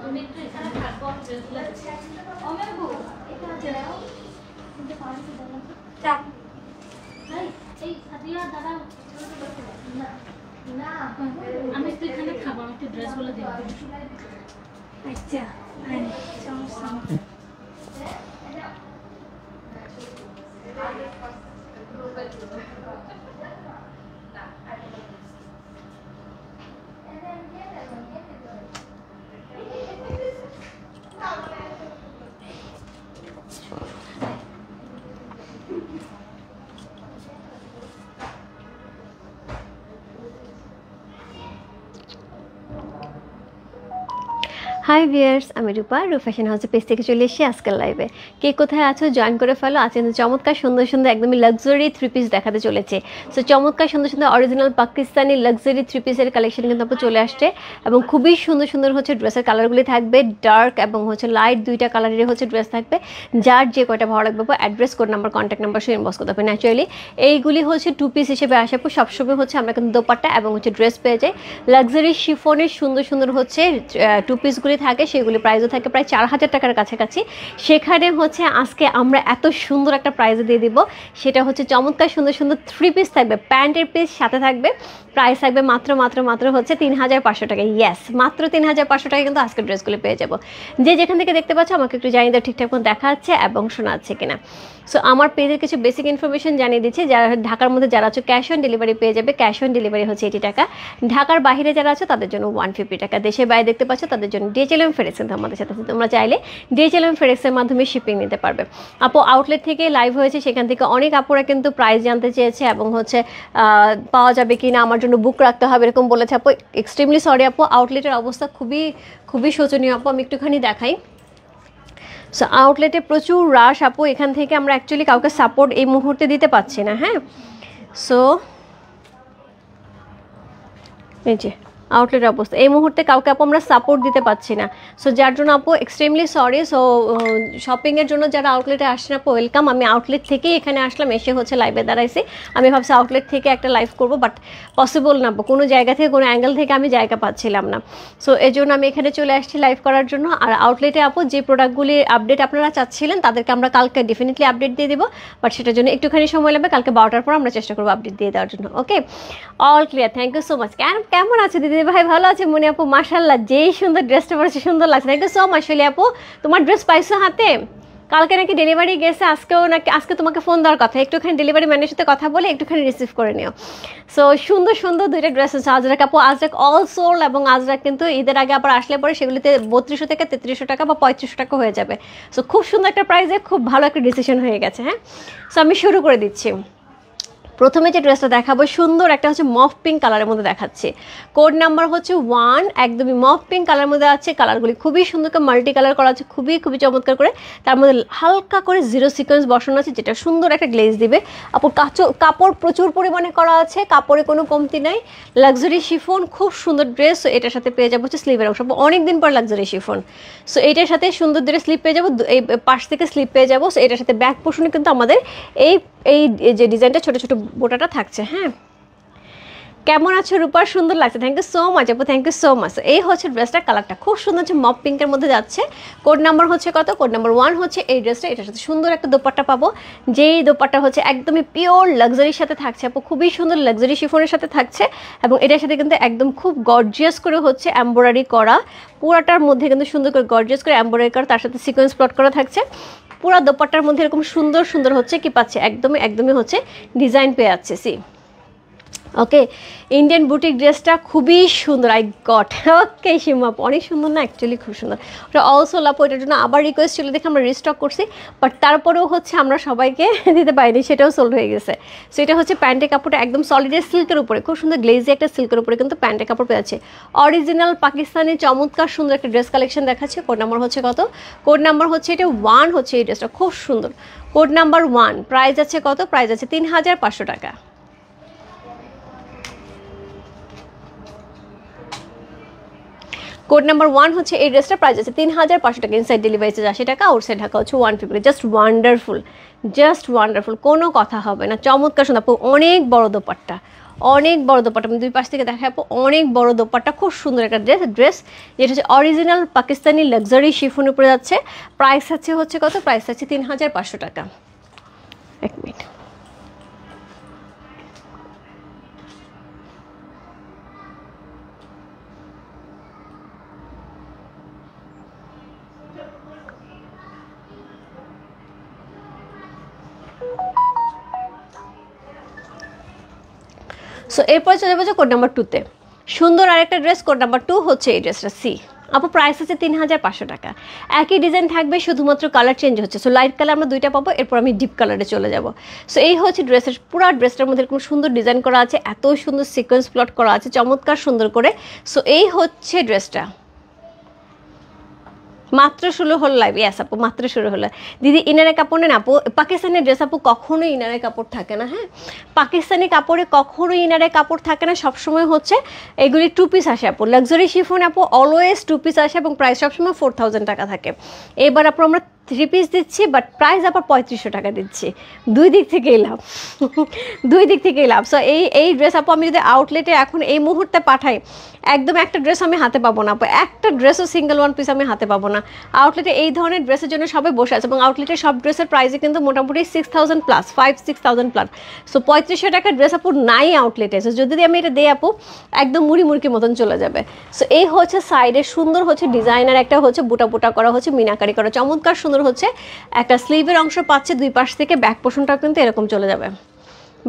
আমি একটু এখানে থাকবো ড্রেসগুলো অমেবু এটা আছে নাও কিন্তু পারছি দাদা চাপ এই সাদিয়া দাদা না না আমি একটু এখানে খাবো আমি একটু ড্রেসগুলো দেব আচ্ছা সমস্যা হাই ভিয়ার্স, আমি রূপা ফ্যাশন হাউসের পেজ থেকে চলে এসেছি আজকের লাইভে। কে কোথায় আছো জয়েন করে ফেলো। আজ কিন্তু চমৎকার সুন্দর সুন্দর একদমই লাক্সারি থ্রি পিস দেখাতে চলেছে। সো চমৎকার সুন্দর সুন্দর অরিজিনাল পাকিস্তানি লাক্সারি থ্রি পিসের কালেকশন কিন্তু আপনার চলে আসছে এবং খুবই সুন্দর সুন্দর হচ্ছে ড্রেসের কালারগুলি থাকবে। ডার্ক এবং হচ্ছে লাইট দুইটা কালারের হচ্ছে ড্রেস থাকবে। যার যে কয়টা ভালো লাগবে address code number contact number সে ইনবক্স করতে হবে। ন্যাচুরালি এইগুলি হচ্ছে টু পিস হিসেবে আসে সবসময় হচ্ছে আমরা কিন্তু দোপাট্টা এবং হচ্ছে ড্রেস পেয়ে যাই। লাক্সারি শিফনের সুন্দর সুন্দর হচ্ছে টু পিসগুলি থাকে, সেগুলি প্রাইসও থাকে প্রায় 4000 টাকার কাছাকাছি। সেখানে হচ্ছে আজকে আমরা এত সুন্দর একটা প্রাইজে দিয়ে দিব, সেটা হচ্ছে চমৎকার সুন্দর সুন্দর থ্রি পিস থাকবে, প্যান্টের পিস সাথে থাকবে। প্রাইস থাকবে মাত্র মাত্র মাত্র হচ্ছে 3500 টাকা। ইয়েস, মাত্র 3500 টাকা কিন্তু আজকের ড্রেসগুলি পেয়ে যাবো। যে যেখান থেকে দেখতে পাচ্ছ আমাকে একটু জানিয়ে দাও ঠিকঠাক মতো দেখা যাচ্ছে এবং শোনা যাচ্ছে কিনা। সো আমার পেজের কিছু বেসিক ইনফরমেশন জানিয়ে দিচ্ছি। যারা ঢাকার মধ্যে যারা আছো ক্যাশ অন ডেলিভারি পেয়ে যাবে। ক্যাশ অন ডেলিভারি হচ্ছে 80 টাকা। ঢাকার বাইরে যারা আছো তাদের জন্য 150 টাকা। দেশের বাইরে দেখতে পাচ্ছ তাদের জন্য DHL ফেডেক্স কিন্তু আমাদের সাথে তোমরা চাইলে DHL ফেডেক্সের মাধ্যমে শিপিং নিতে পারবে। আপু আউটলেট থেকে লাইভ হয়েছে, সেখান থেকে অনেক আপুরা কিন্তু প্রাইস জানতে চেয়েছে এবং হচ্ছে পাওয়া যাবে কি না, আমার জন্য বুক রাখতে হবে এরকম বলেছে আপু। এক্সট্রিমলি সরি আপু, আউটলেটের অবস্থা খুবই খুবই শোচনীয় আপু। আমি একটুখানি দেখাই। সো আউটলেটে প্রচুর রাশ আপু, এখান থেকে আমরা অ্যাকচুয়ালি কাউকে সাপোর্ট এই মুহূর্তে দিতে পারছি না। হ্যাঁ, সো এই যে আউটলেটের অবস্থা এই মুহূর্তে কাউকে আপু আমরা সাপোর্ট দিতে পারছি না। সো যার জন্য আপু এক্সট্রিমলি সরি। সো শপিংয়ের জন্য যারা আউটলেটে আসছেন আপু ওয়েলকাম। আমি আউটলেট থেকেই এখানে আসলাম, এসে হচ্ছে লাইভে দাঁড়াইছি। আমি ভাবছি আউটলেট থেকে একটা লাইভ করবো, বাট পসিবল না, কোনো জায়গা থেকে কোনো অ্যাঙ্গেল থেকে আমি জায়গা পাচ্ছিলাম না। সো এই জন্য আমি এখানে চলে আসছি লাইভ করার জন্য। আর আউটলেটে আপু যে প্রোডাক্টগুলির আপডেট আপনারা চাচ্ছিলেন তাদেরকে আমরা কালকে ডেফিনেটলি আপডেট দিয়ে দেবো, বাট সেটার জন্য একটুখানি সময় লাগবে। কালকে 12টার পর আমরা চেষ্টা করবো আপডেট দিয়ে দেওয়ার জন্য। Okay, all clear, thank you so much. কেমন আছে দিদি ভাই? ভালো আছে মনি আপু? মাশাআল্লাহ, যেই সুন্দর ড্রেসটা পরেছে সুন্দর লাগছে। Thank you so much. Shoily আপু তোমার ড্রেস পাইছো হাতে? কালকে নাকি ডেলিভারি গেছে, আজকেও নাকি আজকে তোমাকে ফোন দেওয়ার কথা। একটুখানি ডেলিভারি ম্যানের সাথে কথা বলে একটুখানি রিসিভ করে নিও। সো সুন্দর সুন্দর দুইটা ড্রেস আছে আজরাক আপু। আজরাক অল সোল্ড এবং আজরাক কিন্তু ঈদের আগে আবার আসলে পরে সেগুলিতে 3200 থেকে 3300 টাকা বা 3500 টাকা হয়ে যাবে। সো খুব সুন্দর একটা প্রাইসে খুব ভালো একটা ডিসিশন হয়ে গেছে। হ্যাঁ, সো আমি শুরু করে দিচ্ছি। প্রথমে যে ড্রেসটা দেখাবো সুন্দর একটা হচ্ছে মফ পিঙ্ক কালারের মধ্যে দেখাচ্ছি। কোড নাম্বার হচ্ছে 1, একদমই মফ পিঙ্ক কালারের মধ্যে আছে। কালারগুলি খুবই সুন্দর করে মাল্টি কালার করা আছে, খুবই খুবই চমৎকার করে। তার মধ্যে হালকা করে জিরো সিকোয়েন্স বসানো আছে, যেটা সুন্দর একটা গ্লেজ দিবে। আপু কাপড় প্রচুর পরিমাণে করা আছে, কাপড়ে কোনো কমতি নাই। লাক্সারি শিফন, খুব সুন্দর ড্রেস। এটার সাথে পেয়ে যাবো হচ্ছে স্লিভের অংশ, অনেকদিন পর লাক্সারি শিফন। সো এটার সাথে সুন্দর ধরে স্লিপ পেয়ে যাবো, এই পাশ থেকে স্লিপ পেয়ে যাবো। সো এটার সাথে ব্যাক পোর্শনে কিন্তু আমাদের এই যে ডিজাইনটা ছোটো ছোটো বোটাটা থাকছে। হ্যাঁ, কেমন আছো রূপা? সুন্দর লাগছে, থ্যাংক ইউ সো মাচ আপু, থ্যাংক ইউ সো মাচ। এই হচ্ছে ড্রেসটার কালারটা খুব সুন্দর হচ্ছে মপ পিঙ্কের মধ্যে যাচ্ছে। কোড নাম্বার হচ্ছে কত? কোড নাম্বার 1 হচ্ছে এই ড্রেসটা। এটার সাথে সুন্দর একটা দোপাট্টা পাবো, যেই দোপাট্টা হচ্ছে একদমই পিওর লাক্সারির সাথে থাকছে আপু, খুবই সুন্দর লাক্সারি শিফনের সাথে থাকছে। এবং এটার সাথে কিন্তু একদম খুব গর্জিয়াস করে হচ্ছে এমব্রয়ডারি করা, পুরাটার মধ্যে কিন্তু সুন্দর করে গর্জিয়াস করে এমব্রয়ডারি করা, তার সাথে সিকোয়েন্স প্লট করা থাকছে। পুরা দোপাট্টার মধ্যে এরকম সুন্দর সুন্দর হচ্ছে কি পাচ্ছে, একদমই হচ্ছে ডিজাইন পেয়ে যাচ্ছে। সি ওকে, ইন্ডিয়ান বুটিক ড্রেসটা খুবই সুন্দর। আই গট ওকে সীমাপ, অনেক সুন্দর না? অ্যাকচুয়ালি খুব সুন্দর। ওটা অলসো লাভ, ওইটার জন্য আবার রিকোয়েস্ট ছিল দেখে আমরা রিস্টক করছি, বাট তারপরেও হচ্ছে আমরা সবাইকে দিতে পারিনি, সেটাও সোল্ড হয়ে গেছে। সো এটা হচ্ছে প্যান্টের কাপড়টা একদম সলিডের সিল্কের উপরে, খুব সুন্দর গ্লেজি একটা সিল্কের উপরে কিন্তু প্যান্টের কাপড় পেয়ে আছে। অরিজিনাল পাকিস্তানি চমৎকার সুন্দর একটা ড্রেস কালেকশন দেখাচ্ছে। কোড নাম্বার হচ্ছে কত? কোড নাম্বার হচ্ছে এটা 1 হচ্ছে এই ড্রেসটা, খুব সুন্দর। কোড নাম্বার 1, প্রাইস আছে কত? প্রাইস আছে 3500 টাকা। কোড নাম্বার 1 হচ্ছে এই ড্রেসটা, প্রাইস আছে 3500 টাকা। ইনসাইড ডেলিভারি চার্জ 80 টাকা, আউটসাইড ঢাকা হচ্ছে 150। জাস্ট ওয়ান্ডারফুল, জাস্ট ওয়ান্ডারফুল, কোনো কথা হবে না। চমৎকার সুন্দর, অনেক বড় দোপাট্টা, অনেক বড় দোপাট্টা, আমি দুই পাশ থেকে দেখাই আপু, অনেক বড় দোপাট্টা, খুব সুন্দর একটা ড্রেস যেটা হচ্ছে অরিজিনাল পাকিস্তানি লাক্সারি শিফন উপরে যাচ্ছে। প্রাইস হচ্ছে কত? প্রাইস আছে 3500 টাকা। এক মিনিট, সো এরপরে চলে যাবো কোড নাম্বার 2-তে। সুন্দর আরেকটা ড্রেস, কোড নাম্বার 2 হচ্ছে এই ড্রেসটা সি। আপু প্রাইস আছে 3500 টাকা। একই ডিজাইন থাকবে, শুধুমাত্র কালার চেঞ্জ হচ্ছে। সো লাইট কালার আমরা দুইটা পাবো, এরপর আমি ডিপ কালারে চলে যাব। সো এই হচ্ছে ড্রেসের পুরো ড্রেসটার মধ্যে এরকম সুন্দর ডিজাইন করা আছে, এত সুন্দর সিকোয়েন্স প্লট করা আছে, চমৎকার সুন্দর করে। সো এই হচ্ছে ড্রেসটা। মাত্র শুরু হলো লাইভ, ইয়াস আপু মাত্র শুরু হলো। দিদি ইনারে কাপড় নেন আপু, পাকিস্তানি ড্রেস আপু কখনোই ইনারে কাপড় থাকে না। হ্যাঁ, পাকিস্তানি কাপড়ে কখনোই ইনারে কাপড় থাকে না, সবসময় হচ্ছে এগুলি 2 পিস আসে আপু। লাক্সারি শিফন আপু অলওয়েজ 2 পিস আসে এবং প্রাইস সবসময় 4000 টাকা থাকে। এবার আপু আমরা 3 পিস দিচ্ছি, বাট প্রাইস আবার 3500 টাকা দিচ্ছি। দুই দিক থেকেই লাভ, দুই দিক থেকেই লাভ। সো এই ড্রেস আপু আমি যদি আউটলেটে এখন এই মুহূর্তে পাঠাই, একদম একটা ড্রেস আমি হাতে পাবো না আপু, একটা ড্রেসও সিঙ্গেল 1 পিস আমি হাতে পাবো না। আউটলেটে এই ধরনের ড্রেসের জন্য সবাই বসে আছে এবং আউটলেটের সব ড্রেসের প্রাইসে কিন্তু মোটামুটি 6000 প্লাস, 5-6000 প্লাস। সো 3500 টাকার ড্রেস আপু নাই আউটলেটে। সো যদি আমি এটা দিই আপু, একদম মুড়ির মতন চলে যাবে। সো এই হচ্ছে সাইডে সুন্দর হচ্ছে ডিজাইনার একটা হচ্ছে বুটা বুটা করা হচ্ছে, মিনাকারি করা, চমৎকার সুন্দর হচ্ছে। একটা স্লিভের অংশ পাচ্ছে দুই পাশ থেকে, ব্যাক পোর্শনটাও কিন্তু এরকম চলে যাবে।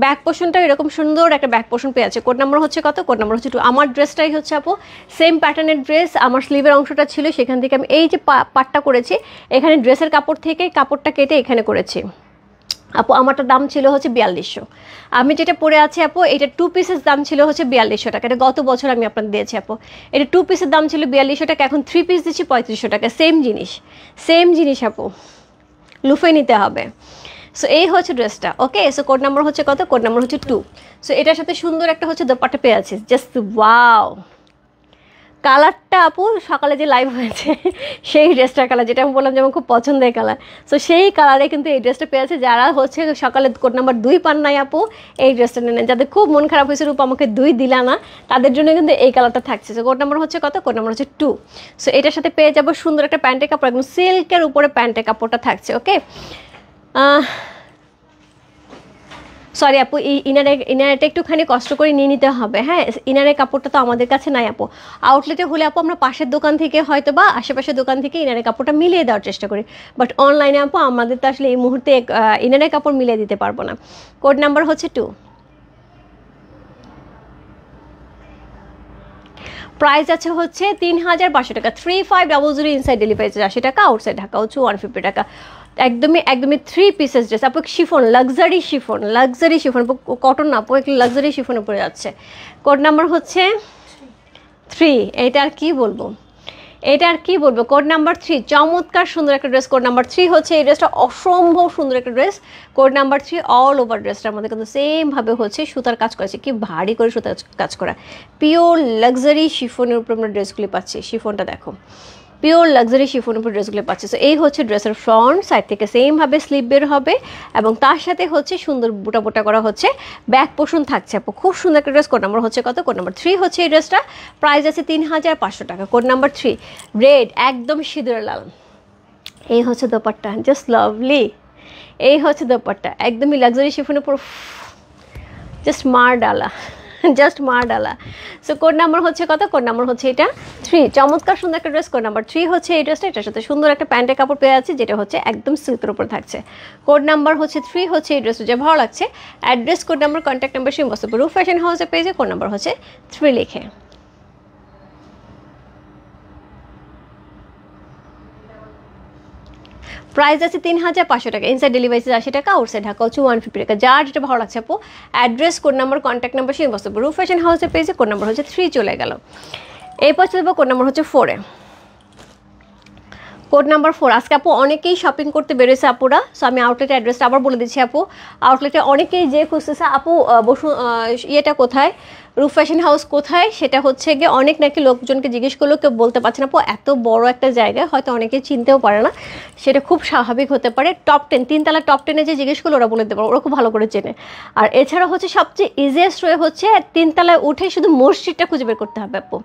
ব্যাক পোর্শনটা এরকম সুন্দর একটা ব্যাক পোর্শন পেয়ে আছে। কোড নাম্বার হচ্ছে কত? কোড নাম্বার হচ্ছে 2। আমার ড্রেসটাই হচ্ছে আপু সেম প্যাটার্নের ড্রেস। আমার স্লিভের অংশটা ছিল, সেখান থেকে আমি এই যে পাটটা করেছি, এখানে ড্রেসের কাপড় থেকে কাপড়টা কেটে এখানে করেছি আপু। আমারটা দাম ছিল হচ্ছে 4200। আমি যেটা পরে আছি আপু, এটা 2 পিসের দাম ছিল হচ্ছে 4200 টাকা। এটা গত বছর আমি আপনাকে দিয়েছি আপু। এটা 2 পিসের দাম ছিল 4200 টাকা, এখন 3 পিস দিচ্ছি 3500 টাকা। সেম জিনিস আপু, লুফে নিতে হবে। সো এই হচ্ছে ড্রেসটা। ওকে, সো কোড নাম্বার হচ্ছে কত? কোড নাম্বার হচ্ছে 2। সো এটার সাথে সুন্দর একটা হচ্ছে দোপাট্টা পেয়ে আছে, জাস্ট ওয়াও। কালারটা আপু সকালে যে লাইভ হয়েছে সেই ড্রেসটার কালার, যেটা আমি বললাম যে আমার খুব পছন্দের কালার। সো সেই কালারে কিন্তু এই ড্রেসটা পেয়ে আছে। যারা হচ্ছে সকালে কোড নাম্বার 2 পান নাই আপু, এই ড্রেসটা নেন। যাদের খুব মন খারাপ হয়েছে রূপ আমাকে 2 দিলা না, তাদের জন্য কিন্তু এই কালারটা থাকছে। সো কোড নাম্বার হচ্ছে কত? কোড নাম্বার হচ্ছে 2। সো এটার সাথে পেয়ে যাবো সুন্দর একটা প্যান্টের কাপড়, একদম সিল্কের উপরে প্যান্টের কাপড়টা থাকছে। ওকে, সরি আপু, এই ইনারটা একটুখানি কষ্ট করে নিয়ে নিতে হবে। হ্যাঁ, ইনারের কাপড়টা তো আমাদের কাছে নাই আপু। আউটলেটে হলে আপু আমরা পাশের দোকান থেকে হয়তো বা আশেপাশের দোকান থেকে ইনারের কাপড়টা মিলিয়ে দেওয়ার চেষ্টা করি, বাট অনলাইনে আপু আমাদের তো আসলে এই মুহূর্তে ইনারের কাপড় মিলিয়ে দিতে পারবো না। কোড নাম্বার হচ্ছে 2। প্রাইস আছে হচ্ছে 3500 টাকা। 3500 ইনসাইড ডেলিভারি 80 টাকা, আউটসাইড ঢাকা হচ্ছে 150 টাকা। একদমই 3 পিসেস ড্রেস আপু, শিফন, লাক্সারি শিফন কটন না আপু, একটু লাক্সারি শিফন উপরে যাচ্ছে। কোড নাম্বার হচ্ছে 3। এটা আর কি বলবো, কোড নাম্বার 3। চমৎকার সুন্দর একটা ড্রেস, কোড নাম্বার 3 হচ্ছে এই ড্রেসটা, অসম্ভব সুন্দর একটা dress. Code number 3 all over ড্রেসটার মধ্যে কিন্তু সেম ভাবে হচ্ছে সুতার কাজ করেছে, কি ভারী করে সুতার কাজ করা, পিওর লাক্সারি শিফনের উপর আমরা ড্রেসগুলি পাচ্ছি। শিফনটা দেখো, পিওর লাক্সারি শিফনের উপর ড্রেসগুলো পাচ্ছে। সো এই হচ্ছে ড্রেসের ফ্রন্ট সাইড থেকে সেমভাবে স্লিভ বের হবে এবং তার সাথে হচ্ছে সুন্দর বুটা বুটা করা হচ্ছে ব্যাক পোর্শন থাকছে আপু। খুব সুন্দর একটা ড্রেস। কোড নাম্বার হচ্ছে কত? কোড নাম্বার 3 হচ্ছে এই ড্রেসটা। প্রাইস আছে 3500 টাকা। কোড নাম্বার 3, রেড, একদম সিঁদুর লাল। এই হচ্ছে দোপাট্টা, জাস্ট লাভলি। এই হচ্ছে দোপাট্টা, একদমই লাক্সারি শিফনের উপর জাস্ট মার ডালা। সো কোড নাম্বার হচ্ছে কত? কোড নাম্বার হচ্ছে এটা 3। চমৎকার সুন্দর একটা ড্রেস। কোড নাম্বার 3 হচ্ছে এই ড্রেসটা। এটার সাথে সুন্দর একটা প্যান্টের কাপড় পেয়ে আছে, যেটা হচ্ছে একদম সিল্কের উপর থাকছে। কোড নাম্বার হচ্ছে 3 হচ্ছে এই ড্রেসটা, যে ভালো লাগছে। Address, code number, contact number সেই বস্তু রূপ ফ্যাশন হাউসের পেজে কোড নাম্বার হচ্ছে 3 লিখে। প্রাইস আছে 3500 টাকা। ইনসাইড ডেলিভারি 80 টাকা, আউটসাইড ঢাকা হচ্ছে 150 টাকা। যার যেটা ভালো লাগছে আপু, address, code number, contact number সেই বস্তু রূপ ফ্যাশন হাউসের পেজে কোড নাম্বার হচ্ছে 3 চলে গেল। এরপর চলবে কোড নাম্বার হচ্ছে 4-এ। Code number 4। আজকে আপু অনেকেই শপিং করতে বেরোয়েছে আপুরা। সো আমি আউটলেটের অ্যাড্রেসটা আবার বলে দিচ্ছি আপু। আউটলেটে অনেকেই যে খুঁজতেছে আপু ইয়েটা কোথায়, রূপ ফ্যাশন হাউস কোথায়, সেটা হচ্ছে গিয়ে অনেক নাকি লোকজনকে জিজ্ঞেস করলেও কেউ বলতে পারছে না আপু। এত বড় একটা জায়গায় হয়তো অনেকে চিনতেও পারে না, সেটা খুব স্বাভাবিক হতে পারে। টপ 10, 3 তলা টপ 10-এ যে জিজ্ঞেস করলো ওরা বলে দিতে পারে, ওরা খুব ভালো করে চেনে। আর এছাড়া হচ্ছে সবচেয়ে ইজিয়েস্ট ওয়ে হচ্ছে 3 তলায় উঠে শুধু মসজিদটা খুঁজে বের করতে হবে আপু।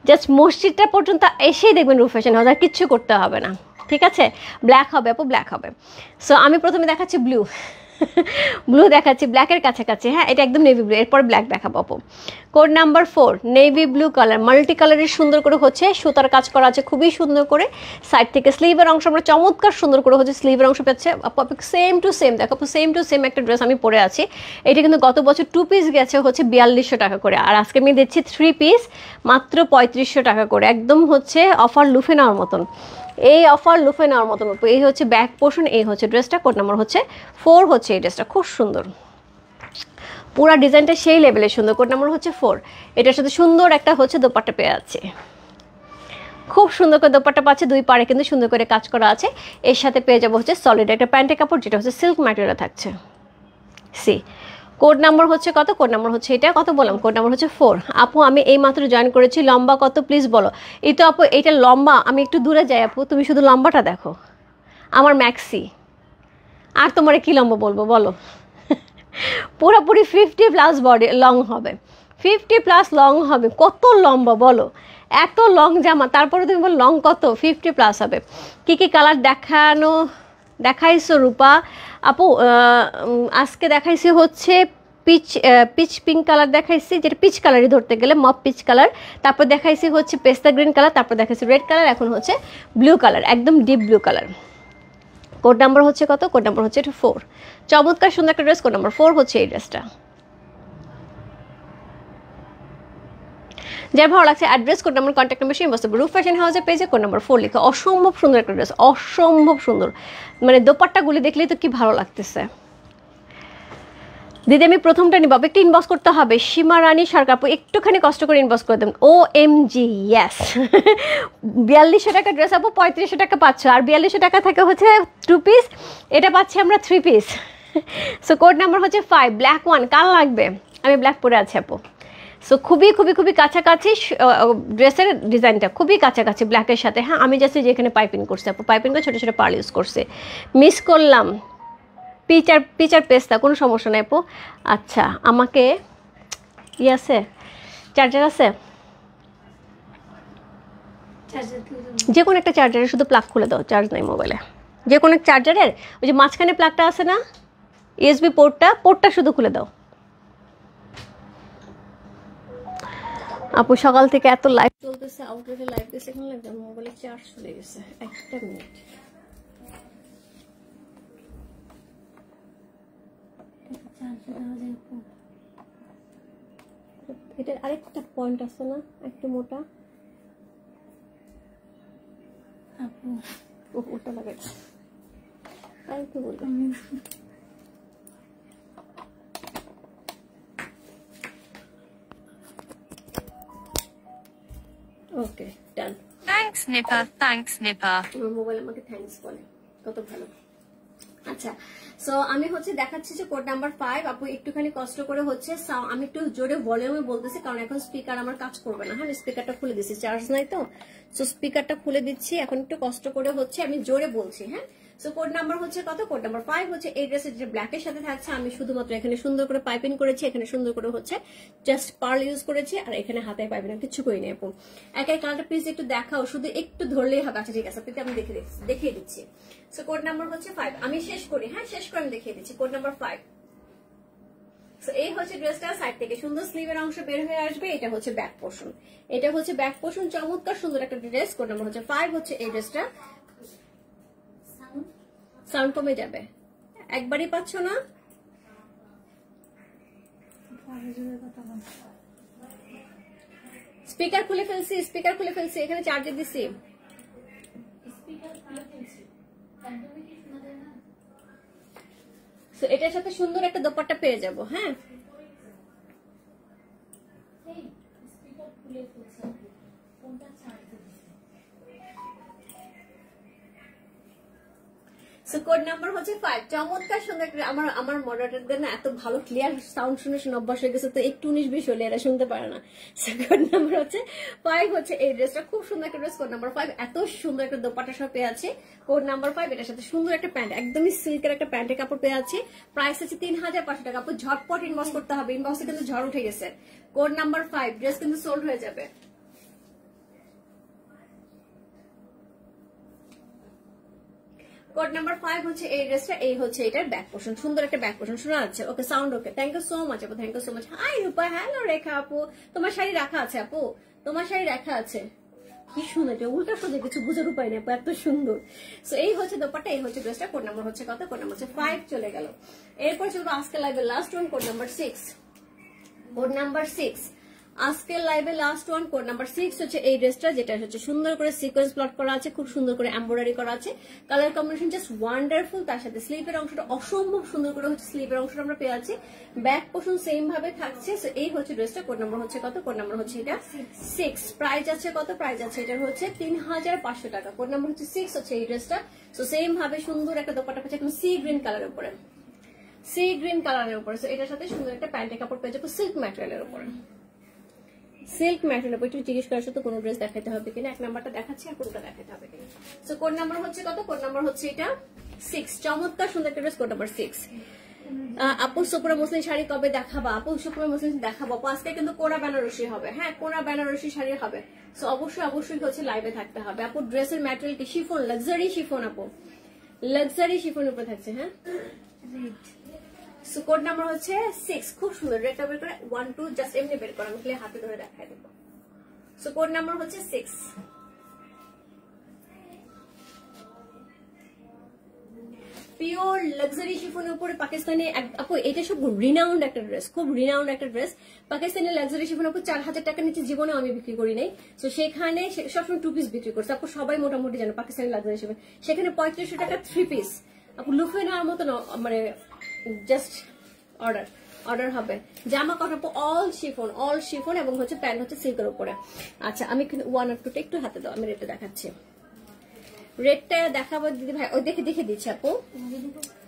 জাস্ট মসজিদটা পর্যন্ত এসেই দেখবেন রূপ ফ্যাশন হাউস, আর কিচ্ছু করতে হবে না। ঠিক আছে, ব্ল্যাক হবে আপু, ব্ল্যাক হবে। সো আমি প্রথমে দেখাচ্ছি ব্লু। ব্লু দেখাচ্ছি, ব্ল্যাকের কাছাকাছি। হ্যাঁ, এটা একদম নেভি ব্লু, এরপর ব্ল্যাক দেখাবো আপু। Code number 4 navy blue colour, multi কালারের সুন্দর করে হচ্ছে সুতার কাজ করা আছে খুবই সুন্দর করে। সাইড থেকে স্লিভের অংশ আমরা চমৎকার সুন্দর করে হচ্ছে স্লিভের অংশ পাচ্ছে আপু। সেম টু সেম দেখো আপু, সেম টু সেম একটা ড্রেস আমি পরে আছি। এটা কিন্তু গত বছর 2 পিস গেছে হচ্ছে 4200 টাকা করে, আর আজকে আমি দিচ্ছি 3 পিস মাত্র 3500 টাকা করে। একদম হচ্ছে অফার লুফে নেওয়ার মতন, এই অফার লুফে নেওয়ার মতন। এই হচ্ছে ব্যাক পোর্শন, এই হচ্ছে ড্রেসটা। কোড নাম্বার হচ্ছে 4 হচ্ছে এই ড্রেসটা, খুব সুন্দর। পুরো ডিজাইনটা সেই লেভেলের সুন্দর। কোড নাম্বার হচ্ছে 4। এটার সাথে সুন্দর একটা হচ্ছে দোপাট্টা পেয়ে আছে, খুব সুন্দর করে দোপাট্টা পাচ্ছে, 2 পাড়ে কিন্তু সুন্দর করে কাজ করা আছে। এর সাথে পেয়ে যাবো হচ্ছে সলিড একটা প্যান্টের কাপড়, যেটা হচ্ছে সিল্ক ম্যাটেরিয়াল থাকছে। সি কোড নাম্বার হচ্ছে কত? কোড নাম্বার হচ্ছে এটা, কত বললাম? কোড নাম্বার হচ্ছে 4। আপু আমি এই মাত্র জয়েন করেছি, লম্বা কত প্লিজ বলো। এই তো আপু এটা লম্বা, আমি একটু দূরে যাই আপু, তুমি শুধু লম্বাটা দেখো, আমার ম্যাক্সি। আর তোমার কি লম্বা বলবো বলো? পুরোপুরি 50+ বডি লং হবে, 50+ লং হবে। কত লম্বা বলো, এত লং জামা, তারপরে তুমি বলো লং কত? 50+ হবে। কি কি কালার দেখাইছো রূপা আপু? আজকে দেখাইছি হচ্ছে পিচ পিঙ্ক কালার দেখাইছি, যেটা পিচ কালারই ধরতে গেলে, মপ পিচ কালার। তারপর দেখাইছি হচ্ছে পেস্তা গ্রিন কালার, তারপর দেখাইছি রেড কালার, এখন হচ্ছে ব্লু কালার, একদম deep blue colour. Code number হচ্ছে কত? কোড নাম্বার হচ্ছে এটা 4। চমৎকার সুন্দর একটা ড্রেস। কোড নাম্বার 4 হচ্ছে এই ড্রেসটা। যার ভালো লাগছে address, code number, contact number সেই বস্তু রূপ ফ্যাশন হাউসের পেজে কোড নাম্বার 4 লিখে। অসম্ভব সুন্দর একটা ড্রেস, অসম্ভব সুন্দর। মানে দোপাট্টাগুলি দেখলেই তো কি ভালো লাগতেছে। দিদি আমি প্রথমটা নিব, একটু ইনবক্স করতে হবে। সীমা রানী সরকার আপু একটুখানি কষ্ট করে ইনবক্স করে দেন। OMG yes. 4200 টাকা ড্রেস আপু 3500 টাকা পাচ্ছ, আর 4200 টাকা থাকে হচ্ছে 2 পিস, এটা পাচ্ছি আমরা 3 পিস। সো কোড নাম্বার হচ্ছে 5, ব্ল্যাক 1। কার লাগবে? আমি ব্ল্যাক পরে আছি আপু। সো খুবই খুবই খুবই কাছাকাছি ড্রেসের ডিজাইনটা, খুবই কাছাকাছি ব্ল্যাকের সাথে। হ্যাঁ, আমি জাস্ট যেখানে পাইপিং করছি আপু, পাইপিং করে ছোটো ছোটো পার্ল ইউজ করছে। মিস করলাম পিচার পেস্তা, কোনো সমস্যা নেই আপু। আচ্ছা, আমাকে ই আছে, চার্জার আছে, যে কোনো একটা চার্জারের শুধু প্লাগ খুলে দাও, চার্জ নাই মোবাইলে। যে কোনো চার্জারের ওই যে মাঝখানে প্লাগটা আছে না, USB পোর্টটা শুধু খুলে দাও আপু। সকাল থেকে এত লাইভ চলতেছে, আউটলেটে লাইভ দিচ্ছে, এখন লাগবে মোবাইলে চার্জ চলে গেছে। একটা মিনিট, এটা আরেকটা পয়েন্ট আছে না একটু মোটা আপু, ওটা লাগাই তাই তো বললাম। Okay done. Thanks Nipa, thanks Nipa. আমার মোবাইল আমাকে থ্যাঙ্কস বলে, কত ভালো। আচ্ছা, সো আমি হচ্ছে দেখাচ্ছি যে কোড নাম্বার 5 আপু একটুখানি কষ্ট করে হচ্ছে, আমি একটু জোরে ভলিউমে বলতেছি কারণ এখন স্পিকার আমার কাজ করবে না। হ্যাঁ, স্পিকারটা খুলে দিচ্ছি, চার্জ নাই তো। সো স্পিকারটা খুলে দিচ্ছি, এখন একটু কষ্ট করে হচ্ছে আমি জোরে বলছি। হ্যাঁ, সো কোড নাম্বার হচ্ছে কত? কোড নাম্বার 5 হচ্ছে এই ড্রেসের যে ব্ল্যাকের সাথে থাকছে। আমি শুধুমাত্র এখানে সুন্দর করে পাইপিং করেছি, এখানে সুন্দর করে হচ্ছে জাস্ট পার্ল ইউজ করেছি, আর এখানে হাতে পাইপিং কিছু করিনি আপু। একাই কালারটা প্লিজ একটু দেখাও, শুধু একটু ধরলেই হবে। আচ্ছা ঠিক আছে, আমি দেখিয়ে দিচ্ছি। সো কোড নাম্বার হচ্ছে 5, আমি শেষ করি। হ্যাঁ, শেষ করে আমি দেখিয়ে দিচ্ছি। Code number 5। সো এই হচ্ছে ড্রেসটা, সাইড থেকে সুন্দর স্লিভের অংশ বের হয়ে আসবে। এটা হচ্ছে ব্যাক পোর্শন, এটা হচ্ছে ব্যাক পোর্শন। চমৎকার সুন্দর একটা ড্রেস। কোড নাম্বার হচ্ছে 5 হচ্ছে এই ড্রেসটা। সাউন্ড কমে যাবে, একবারই পাচ্ছ না? স্পিকার খুলে ফেলছি, এখানে চার্জে দিছি। এটার সাথে সুন্দর একটা দোপাট্টা পেয়ে যাবো। হ্যাঁ, সো কোড নাম্বার হচ্ছে 5। চমৎকার সুন্দর আমার মডারেটরদের না এত ভালো ক্লিয়ার সাউন্ড শুনে শুনে অভ্যাস হয়ে গেছে, তো একটু 19-20 হলে এরা শুনতে পারে না। সো কোড নাম্বার হচ্ছে 5 হচ্ছে এই ড্রেসটা, খুব সুন্দর একটা ড্রেস। কোড নাম্বার 5 এত সুন্দর একটা দোপাট্টা সহ পেয়ে আছে। কোড নাম্বার 5 এটার সাথে সুন্দর একটা প্যান্ট, একদমই সিল্কের একটা প্যান্টের কাপড় পেয়ে আছে। প্রাইস আছে 3500 টাকা। আপু ঝটপট ইনবক্স করতে হবে, ইনবক্সে কিন্তু ঝড় উঠে গেছে। কোড নাম্বার 5 ড্রেস কিন্তু সোল্ড হয়ে যাবে। কোড নাম্বার 5 হচ্ছে এই ড্রেসটা, এই হচ্ছে এটার ব্যাক পোর্শন, সুন্দর একটা ব্যাক পোর্শন শোনা যাচ্ছে। Okay, sound okay, thank you so much আপু, thank you so much. Hi Rupa, hello Rekha আপু, তোমার শাড়ি রাখা আছে আপু, তোমার শাড়ি রাখা আছে। কি সুন্দর, এটা উল্টা সোজা কিছু বুঝার উপায় নেই আপু, এত সুন্দর। সো এই হচ্ছে দোপাট্টা, এই হচ্ছে ড্রেসটা। কোড নাম্বার হচ্ছে কত? কোড নাম্বার হচ্ছে 5 চলে গেল। এরপর চলবো আজকে লাইভে last one, code number 6। Code number 6 আজকের লাইভে লাস্ট ওয়ান, কোড নাম্বার 6 হচ্ছে এই ড্রেসটা, যেটা হচ্ছে সুন্দর করে সিকোয়েন্স প্লট করা আছে, খুব সুন্দর করে এমব্রয়ডারি করা আছে, কালার কম্বিনেশন জাস্ট ওয়ান্ডারফুল। তার সাথে স্লিপের অংশটা অসম্ভব সুন্দর করে হচ্ছে স্লিপের অংশটা আমরা পেয়ে আছি, ব্যাক পোর্শন সেম ভাবে থাকছে। সো এই হচ্ছে ড্রেসটা। কোড নাম্বার হচ্ছে কত? কোড নাম্বার হচ্ছে এটা 6। প্রাইস আছে কত? প্রাইস আছে এটার হচ্ছে 3500 টাকা। কোড নাম্বার হচ্ছে 6 হচ্ছে এই ড্রেসটা। সো সেম ভাবে সুন্দর একটা দোপাট্টা পাচ্ছে, একদম সি গ্রিন কালারের উপরে, সি গ্রিন কালারের উপরে। সো এটার সাথে সুন্দর একটা প্যান্টের কাপড় পেয়ে যাবো সিল্ক ম্যাটেরিয়ালের উপরে, সিল্ক ম্যাটেরিয়াল। একটু জিজ্ঞেস করার সাথে কোনো ড্রেস দেখাতে হবে কিনা, এক নাম্বারটা দেখাচ্ছি আর কোনটা দেখাতে হবে কিনা। সো কোড নাম্বার হচ্ছে কত? কোড নাম্বার হচ্ছে এটা 6। চমৎকার সুন্দর একটা ড্রেস, কোড নাম্বার 6। আপু সুপুরা মুসলিম শাড়ি কবে দেখাবা? আপু সুপুরা মুসলিম দেখাবো আপু, আজকে কিন্তু কোরা বেনারসি হবে। হ্যাঁ, কোরা বেনারসি শাড়ি হবে। সো অবশ্যই অবশ্যই হচ্ছে লাইভে থাকতে হবে আপু। ড্রেসের ম্যাটেরিয়াল কি শিফন, লাক্সারি শিফন আপু, লাক্সারি শিফন উপরে থাকছে। হ্যাঁ, সো কোড নাম্বার হচ্ছে 6। খুব সুন্দর, রেডটা বের করে 1 2 জাস্ট এমনি বের করা, আমি খালি হাতে ধরে দেখাই দেবো। সো কোড নাম্বার হচ্ছে 6। পিওর লাক্সারি শিফনের উপরে পাকিস্তানি আপু, এটা সব রিনাউন্ড একটা ড্রেস, খুব রিনাউন্ড একটা ড্রেস। পাকিস্তানি লাক্সারি শিফন আপু 4000 টাকা নিচে জীবনে আমি বিক্রি করি নাই। তো সেখানে সবসময় 2 পিস বিক্রি করছে আপু, সবাই মোটামুটি জানো পাকিস্তানি লাক্সারি শিফন। সেখানে 3500 টাকা 3 পিস আপু, লুফে নেওয়ার মতো মানে জাস্ট অর্ডার হবে। জামা কাপড় অল শিফন এবং হচ্ছে প্যান্ট হচ্ছে সিল্কের উপরে। আচ্ছা, আমি কিন্তু 1 আর 2টা একটু হাতে দাও, আমি রেটটা দেখাচ্ছি। রেডটা দেখাবো দিদি ভাই, ওই দেখে দিচ্ছি আপু।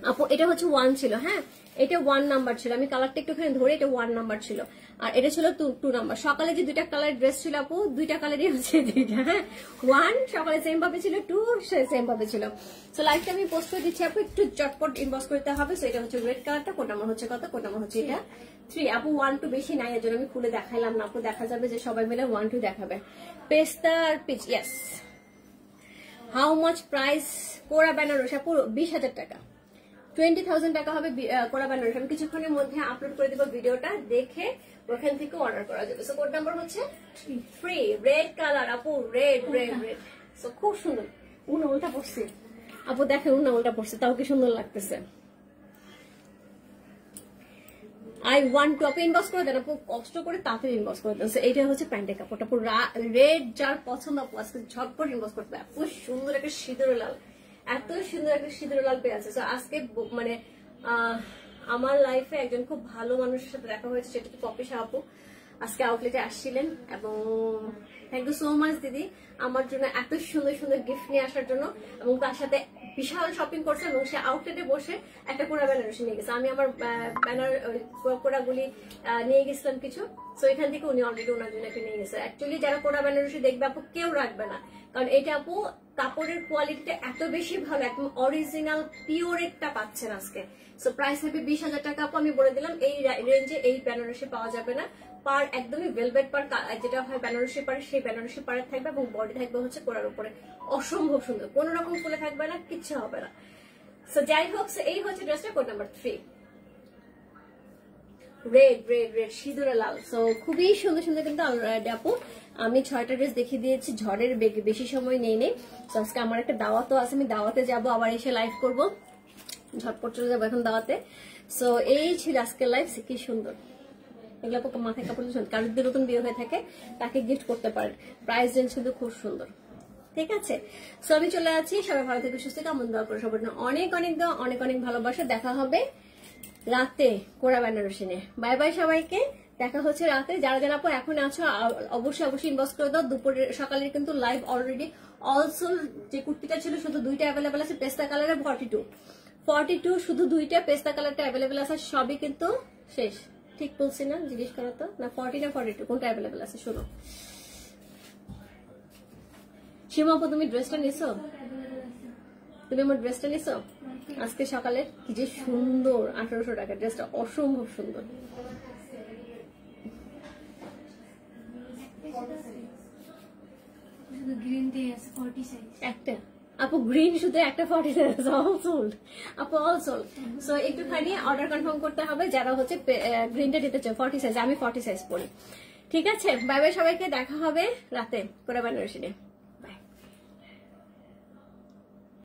আপু এটা হচ্ছে 1 ছিল। হ্যাঁ, এটা 1 নাম্বার ছিল, আমি কালারটা একটুখানি ধরে, এটা 1 নাম্বার ছিল, আর এটা ছিল 2 নাম্বার। সকালে যে 2টা কালার ড্রেস ছিল আপু, 2টা কালারই হচ্ছে 2টা। হ্যাঁ, 1 সকালে সেম ভাবে ছিল, 2 সেম ভাবে ছিল। সো লাইভটা আমি পোস্ট করে দিচ্ছি আপু, একটু চটপট ইনবক্স করতে হবে। সো এটা হচ্ছে রেড কালারটা। কোড নাম্বার হচ্ছে কত? কোড নাম্বার হচ্ছে এটা 3 আপু। 1 2 বেশি নাই, এর জন্য আমি খুলে দেখাইলাম না আপু, দেখা যাবে যে সবাই মিলে 1 2 দেখাবে। পেস্তা আর peach, yes. How much price কোরা বেনারসি আপু? 20,000 টাকা, 20,000 টাকা হবে কোরা বেনারসি। আমি কিছুক্ষণের মধ্যে আপলোড করে দেবো ভিডিওটা, দেখে ওখান থেকে অর্ডার করা যাবে। সো কোড নাম্বার হচ্ছে 3। রেড কালার আপু, রেড। সো খুব সুন্দর, উনা উল্টা পড়ছে আপু, দেখেন উনা উল্টা পড়ছে, তাও কি সুন্দর লাগতেছে। I want to আপু ইনবক্স করে দেন আপু, কষ্ট করে তাড়াতাড়ি ইনবক্স করে দেন। এইটা হচ্ছে প্যান্টের কাপড়টা আপু, রেড যার পছন্দ আপু আজকে ঝটপট ইনবক্স করতে হবে। আপু সুন্দর একটা সিঁদুর লাল, এত সুন্দর একটা সিঁদুর লাল পেয়ে আছে। আজকে মানে আমার লাইফে একজন খুব ভালো মানুষের সাথে দেখা হয়েছে, সেটা তো পপি শাহ আপু। আজকে আউটলেটে আসছিলেন এবং থ্যাংক ইউ সো মাচ দিদি আমার জন্য এত সুন্দর সুন্দর গিফট নিয়ে আসার জন্য, এবং তার সাথে বিশাল শপিং করছে এবং সে আউটলেটে বসে একটা কোরা বেনারসি নিয়ে গেছে। আমি আমার ব্যানার কোরাগুলি নিয়ে গেছিলাম কিছু, তো এখান থেকে উনি অলরেডি ওনার জন্য একটা নিয়ে গেছে। অ্যাকচুয়ালি যারা কোরা বেনারসি দেখবে আপু কেউ রাখবে না, কারণ এটা আপু কাপড়ের কোয়ালিটিটা এত বেশি ভালো, একদম অরিজিনাল পিওরেটটা পাচ্ছেন আজকে। সো প্রাইস হবে 20,000 টাকা আপু। আমি বলে দিলাম এই রেঞ্জে এই বেনারসি পাওয়া যাবে না। পার একদমই ভেলভেট পার, যেটা হয় বেনারসি পার, সেই বেনারসি পাড়ের থাকবে এবং বডি থাকবে হচ্ছে কোরার উপরে, অসম্ভব সুন্দর, কোন রকম ফুলে থাকবে না, কিচ্ছু হবে না। সো যাই হোক, এই হচ্ছে ড্রেসটা। কোড নাম্বার 3 রেড সিঁদুরে লাল। সো খুবই সুন্দর সুন্দর কিন্তু অলরেডি আপু আমি 6টা ড্রেস দেখিয়ে দিয়েছি, ঝড়ের বেশি সময় নেই। সো আজকে আমার একটা দাওয়াতও আছে, আমি দাওয়াতে যাব, আবার এসে লাইভ করবো, ঝটপট চলে যাবো এখন দাওয়াতে। সো এই ছিল আজকের লাইভ। কি সুন্দর এগুলো আপু, মাথায় কাপড় কারোর যদি নতুন বিয়ে হয়ে থাকে তাকে গিফট করতে পারেন। প্রাইস রেঞ্জ কিন্তু খুব সুন্দর, ঠিক আছে। সো আমি চলে যাচ্ছি, সবাই ভালো থেকে সুস্থ কামন দোয়া করে সবার জন্য অনেক অনেক দোয়া, অনেক অনেক ভালোবাসা। দেখা হবে রাতে কোরা বেনারসি নিয়ে। বাই বাই সবাইকে, দেখা হচ্ছে রাতে। যারা যারা আপু এখন আছো অবশ্যই ইনবক্স করে দাও। দুপুরের সকালের কিন্তু লাইভ অলরেডি। অলসো যে কুর্তিটা ছিল শুধু 2টা অ্যাভেলেবেল আছে, পেস্তা কালারে 42 শুধু 2টা পেস্তা কালারটা অ্যাভেলেবেল আছে, সবই কিন্তু শেষ। ঠিক বলছি না? জিজ্ঞেস করো তো, না 40 না 42 কোনটা অ্যাভেলেবেল আছে? শোনো সীমা আপু, তুমি ড্রেসটা নিছো? তুমি আমার ড্রেসটা নিছো আজকে সকালে? কি যে সুন্দর, 1800 টাকা ড্রেসটা, অসম্ভব সুন্দর। গ্রিন ডে আছে 40 সাইজ একটা আপু গ্রিন শুধু একটা 40 সাইজ অল সোল্ড আপু, অল সোল্ড। সো একটুখানি অর্ডার কনফার্ম করতে হবে যারা হচ্ছে গ্রিনটা নিতে চাও 40 সাইজ। আমি 40 সাইজ পরি। ঠিক আছে, বাই বাই সবাইকে, দেখা হবে রাতে করে বেনারসি।